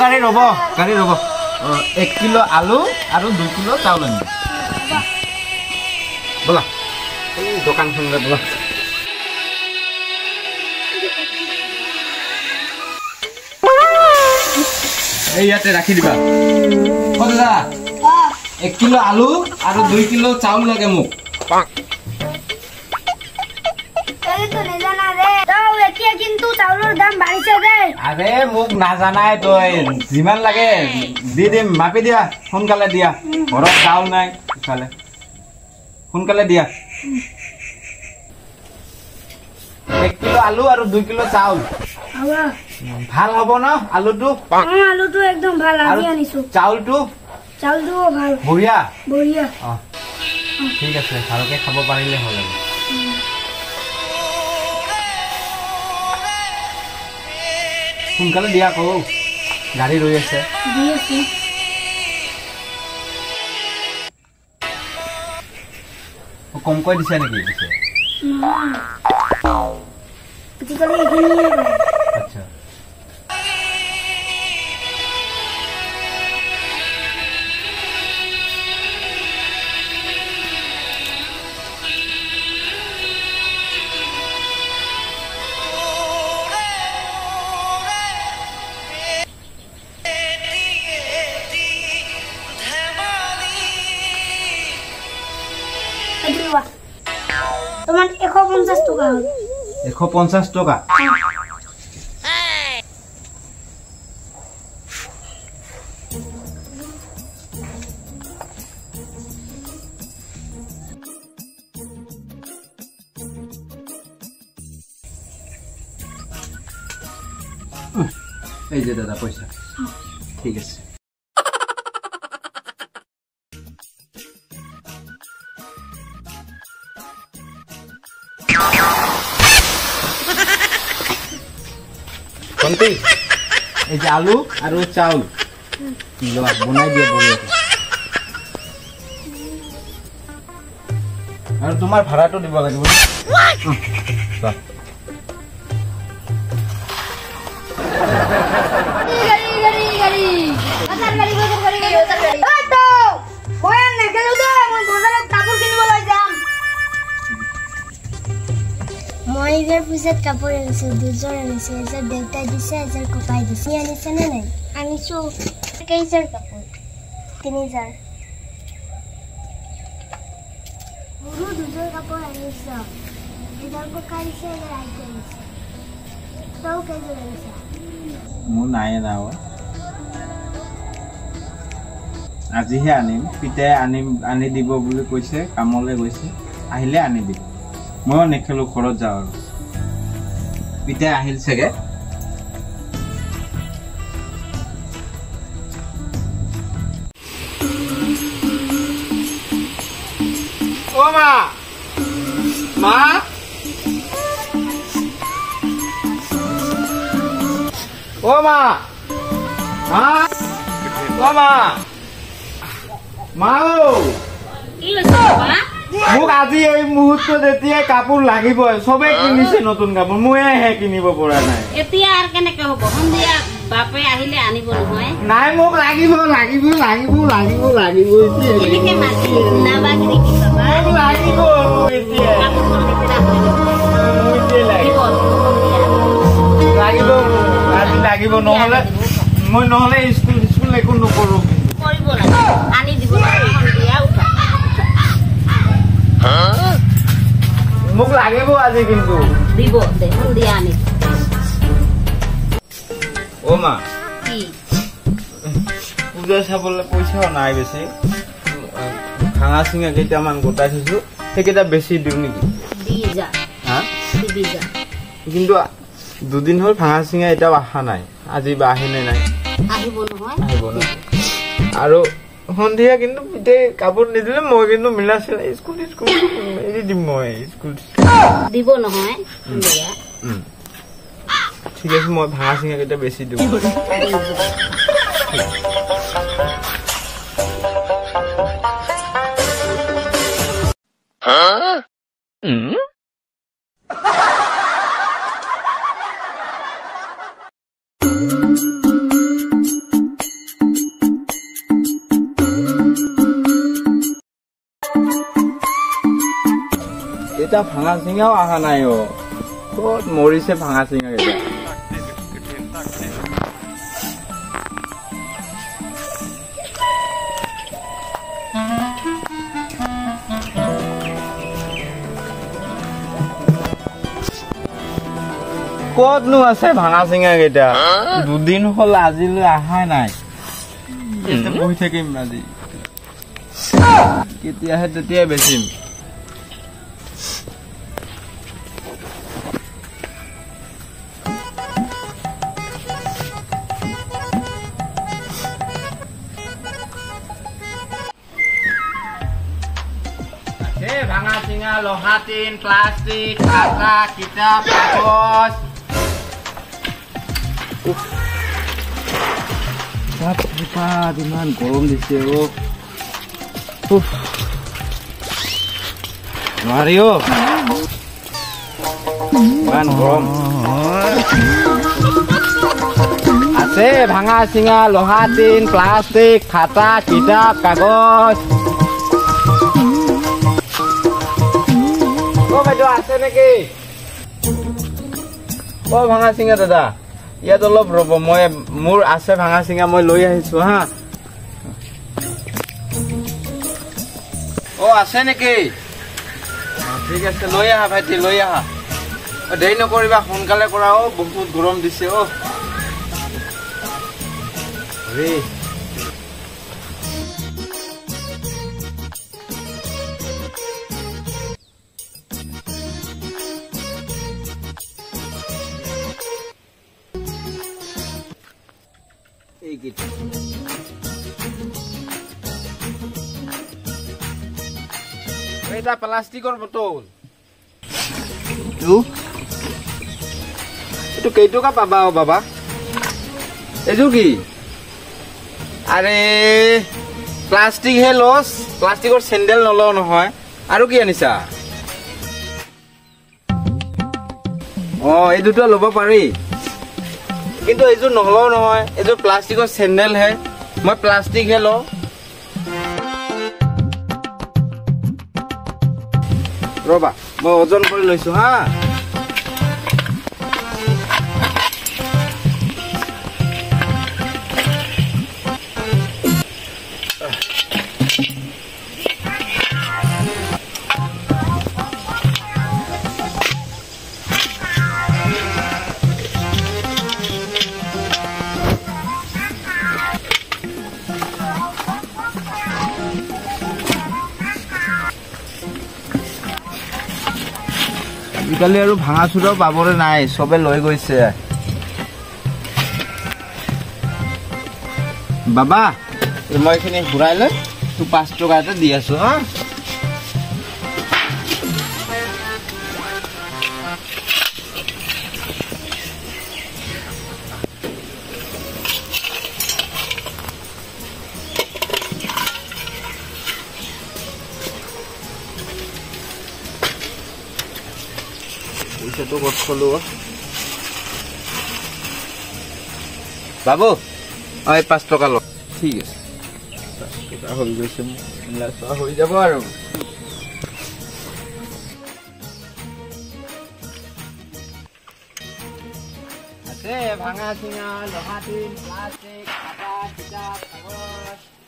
গাড়ী ৰ'ব 1 কিলো আলু আৰু 2 কিলো চাউল আনি বলা এই দোকানখনলৈ বলা এই ইয়াতে ৰাখি দিবা দাদা 1 কিলো আলু আৰু 2 কিলো চাউল লাগে মোক কিন্তু চাউলৰ দাম বাঢ়িছে দে আৰে মোক নাজানাই তই যিমান লাগে দি দিম মাপি দিয়া সোনকালে দিয়া ঘৰত চাউল নাই ইফালে সোনকালে দিয়া 1 কিলো আলু আৰু 2 কিলো চাউল ভাল হ'ব ন আলুটো আলুটো একদম ভাল আজি আনিছো চাউলটো ভাল বঢ়িয়া অ ঠিক আছে ভালকে খাব পাৰিলে হ'ল সোনকালে দিয়া কও গাড়ী ৰৈ আছে কমকৈ দিছে নেকি পিছে আচ্ছা তোমার 150 টাকা হল 150 টাকা এই যে দাদা পয়সা ঠিক আছে কোনটি এই যে আলু আর চাউল লো বনাই দিয়ে বলে আর তোমার ভাড়াটো দিব লাগিব মই এবাৰ পূজাত কাপোৰ আনিছো দুযোৰ আনিছো এযোৰ দেউতাই দিছে এযোৰ ককাই দিছে আনিছে নে নাই আনিছো কেইযোৰ কাপোৰ 3000 মোৰো দুযোৰ কাপোৰ আনিছো এযোৰ ককাই দিছে এযোৰ আইতাই দিছে তই কেইযোৰ আনিছ মোৰ নাই নাও আজিহে আনিম পিতাই আনি দিব বুলি কৈছে কামলৈ গৈছে আহিলে আনি দিব মই নেখেলো ঘৰত যাওঁ আৰু পিতাই আহিল চাগে ও মা মা ও মা মা ও মা মা কি হৈছে বাবা মোক আজি এই মুহূৰ্তত এতিয়া কাপোৰ লাগিব সবে কিনিছে নতুন কাপোৰ মইহে কিনিব পৰা নাই এতিয়া আর কেনেকে হ'ব সন্ধিয়া বাপে আহিলে আনিব নহয় নাই মোক লাগিব কেনেকে মাতি নাবাগৰি কি বাবা মোক লাগিব এতিয়া কাপোৰ লেতেৰা হৈ লাগিব আজি লাগিব নহলে স্কুল একো নকৰো কৰিব লাগে আনি দিব সন্ধিয়া উঠা মোক লাগিব আজি কিন্তু দিব দে সন্ধিয়া আনি ও মা কি পূজা চাবলৈ পইচাও নাই বেছি ভাঙা চিঙা কেইটামান গোটাই থৈছো সেইকেইটা বেছি দিওঁ নেকি দি যা হা দি যা কিন্তু দুদিন হ'ল ভাঙা চিঙা এটাও অহা নাই আজি বা আহে নে নাই আহিব নহয় আহিব ন আৰু সন্ধিয়া কিন্তু পিতাই কাপোৰ নিদিলে মই কিন্তু মিলা চিলাই স্কুল এৰি দিম মই স্কুল দিব নহয় সন্ধিয়া ঠিক আছে মই ভাঙা চিঙা কেইটা বেছি দিওঁ এটা ভাঙা চিঙাও অহা নাই ক'ত মৰিছে ভাঙা চিঙা কেইটা ক'তনো আছে ভাঙা চিঙা কেইটা দুদিন হ'ল আজিলৈ অহাই নাই বহি থাকিম আজি কেতিয়াহে তেতিয়াই বেচিম ভাঙা চিঙা লোহা টিন প্লাষ্টিক খাতা কিতাপ কাগজ ইমান গৰম দিছে নোৱাৰি ইমান গৰম আছে ভাঙা চিঙা লোহা টিন প্লাষ্টিক খাতা কিতাপ কাগজ বাইদেউ আছে নেকি ভাঙা চিঙা দাদা ইয়াত অলপ ৰ'ব মই মোৰ আছে ভাঙা চিঙা মই লৈ আহিছো হা আছে নেকি ঠিক আছে লৈ আহা ভাইটি লৈ আহা দেৰি নকৰিবা সোনকালে কৰা বহুত গৰম দিছে এটা প্লাষ্টিকৰ বটল এইটো কেইটকা পাবা বাবা এইটো কি আৰে প্লাষ্টিক হে লছ প্লাষ্টিকৰ চেণ্ডেল নলওঁ নহয় আৰু কি আনিছা এই দুটা ল'ব পাৰি কিন্তু এইযোৰ নলওঁ নহয় এইযোৰ প্লাষ্টিকৰ চেণ্ডেল হে মই প্লাষ্টিক হে লওঁ ৰবা মই ওজন কৰি লৈছো হা আজিকালি আৰু ভাঙা চুৰাও পাবলৈ নাই চবে লৈ গৈছে বাবা মই এইখিনি ঘূৰাই লৈ তোক 5 টকা এটা দি আছো হা বাবু 5 টকা ল ঠিক আছে 5 টকা হৈ গৈছে হৈ যাব আৰু আছে ভাঙা চিঙা লোহা টিন প্লাষ্টিক খাতা কিতাপ কাগজ